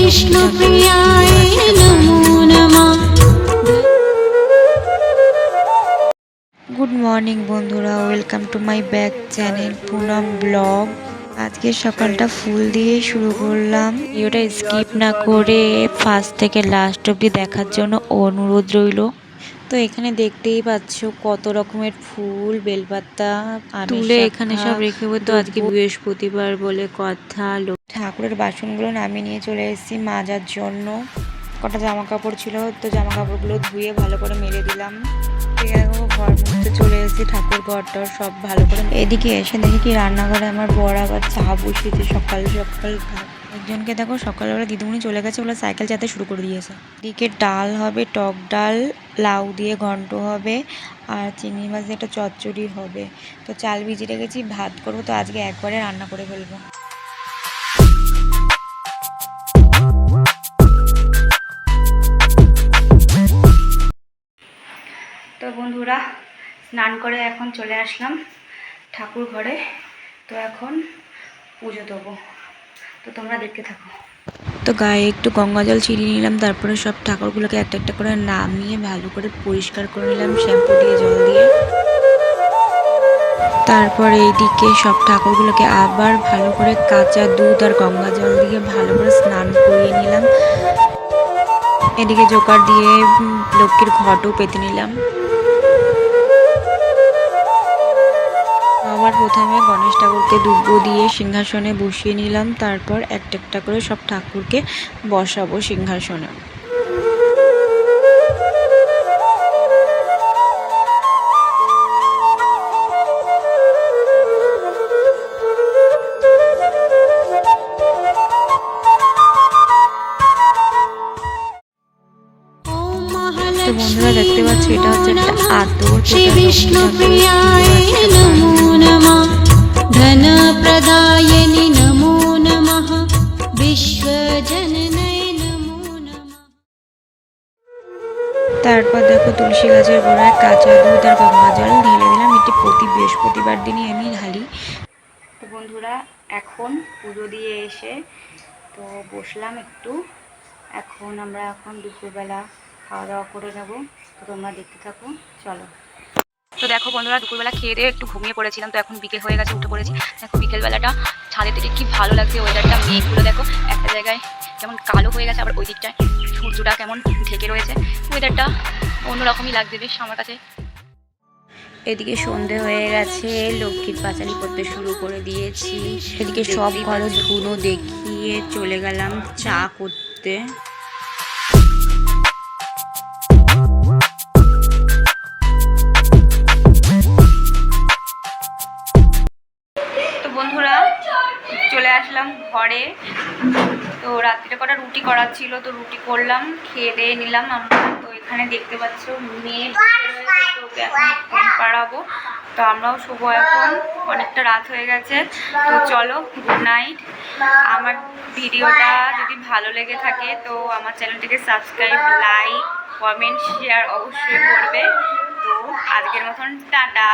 विष्णुप्रियाय नमो नमः। Good morning বন্ধুরা, welcome to my back channel Poonam blog. আজকে সকালটা ফুল দিয়ে শুরু করলাম। ভিডিওটা স্কিপ না করে ফার্স্ট থেকে লাস্ট অবধি দেখার জন্য অনুরোধ রইল। তো এখানে দেখতেই পাচ্ছ কত রকমের ফুল, বেলপাতা তুলে এখানে সব রেখে বই। তো আজকে বৃহস্পতিবার বলে কথা, ঠাকুরের বাসনগুলো নামিয়ে নিয়ে চলে এসেছি মাজার জন্য। কটা জামা কাপড় ছিল, তো জামা কাপড়গুলো ধুয়ে ভালো করে মেলে দিলাম। ঘর মুছতে চলে এসেছি, ঠাকুর ঘরটার সব ভালো করে। এদিকে এসে দেখি কি রান্নাঘরে আমার বর আবার চা বসিয়েছে সকাল সকাল। একজনকে দেখো সকালবেলা দিদিমণি চলে গেছে, ওগুলো সাইকেল চালাতে শুরু করে দিয়েছে। এদিকে ডাল হবে, টক ডাল, লাউ দিয়ে ঘন্ট হবে, আর চিংড়ি মাছ দিয়ে একটা চচ্চড়ি হবে। তো চাল ভিজিয়ে রেখেছি, ভাত করবো, তো আজকে একবারে রান্না করে ফেলবো। তো বন্ধুরা, স্নান করে এখন চলে আসলাম ঠাকুর ঘরে। তো এখন পুজো দেবো, তো তোমরা দেখতে থাকো। তো গায়ে একটু গঙ্গা জল ছিটিয়ে নিলাম, তারপরে সব ঠাকুরগুলোকে একটা একটা করে নামিয়ে ভালো করে পরিষ্কার করে নিলাম শ্যাম্পু দিয়ে, জল দিয়ে। তারপর এইদিকে সব ঠাকুরগুলোকে আবার ভালো করে কাঁচা দুধ আর গঙ্গা জল দিয়ে ভালো করে স্নান করিয়ে নিলাম। এদিকে জোকার দিয়ে লক্ষ্মীর ঘটও পেতে নিলাম। আবার প্রথমে গণেশ ঠাকুরকে দুব্বো দিয়ে সিংহাসনে বসিয়ে নিলাম, তারপর একটা একটা করে সব ঠাকুরকে বসাবো সিংহাসনে। তো বন্ধুরা দেখতে পাচ্ছ, এটা হচ্ছে একটা আতর। श्री विष्णुप्रियाय नमो नमः। धनप्रदायिनि नमो नमः। विश्वजननये नमो नमः। তারপর দেখো তুলসী গাছের গোড়ায় কাঁচা দুধ আর গঙ্গা জল ঢেলে দিলাম। এটি প্রতি বৃহস্পতিবার দিনই আমি ঢালি। তো বন্ধুরা, এখন পুজো দিয়ে এসে তো বসলাম একটু। এখন দুপুরবেলা খাওয়া দাওয়া করে নেবো, তো তোমরা দেখতে থাকো, চলো। তো দেখো বন্ধুরা, দুপুরবেলা খেয়ে দিয়ে একটু ঘুমিয়ে পড়েছিলাম, তো এখন বিকেল হয়ে গেছে, উঠে পড়েছি। দেখো বিকেলবেলাটা ছাদের থেকে কি ভালো লাগছে, ওয়েদারটা, মেঘগুলো দেখো একটা জায়গায় কেমন কালো হয়ে গেছে, আবার ওই দিকটায় সূর্যটা কেমন ঢেকে রয়েছে। ওয়েদারটা অন্যরকমই লাগছে বেশ আমার কাছে। এদিকে সন্ধে হয়ে গেছে, লক্ষ্মীর পাঁচালি করতে শুরু করে দিয়েছি। এদিকে সব ঘরে ধুনো দেখিয়ে চলে গেলাম চা করতে। তো বন্ধুরা, চলে আসলাম ঘরে। তো রাত্রিটা কটা রুটি করার ছিল, তো রুটি করলাম, খেয়ে দিয়ে নিলাম আমরা। তো এখানে দেখতে পাচ্ছ মেয়ে রয়েছে, তোকে এখন ঘুম পাড়াবো। তো আমরাও শুভ, এখন অনেকটা রাত হয়ে গেছে। তো চলো, গুড নাইট। আমার ভিডিওটা যদি ভালো লেগে থাকে তো আমার চ্যানেলটিকে সাবস্ক্রাইব, লাইক, কমেন্ট, শেয়ার অবশ্যই করবে। তো আজকের মতন টাটা।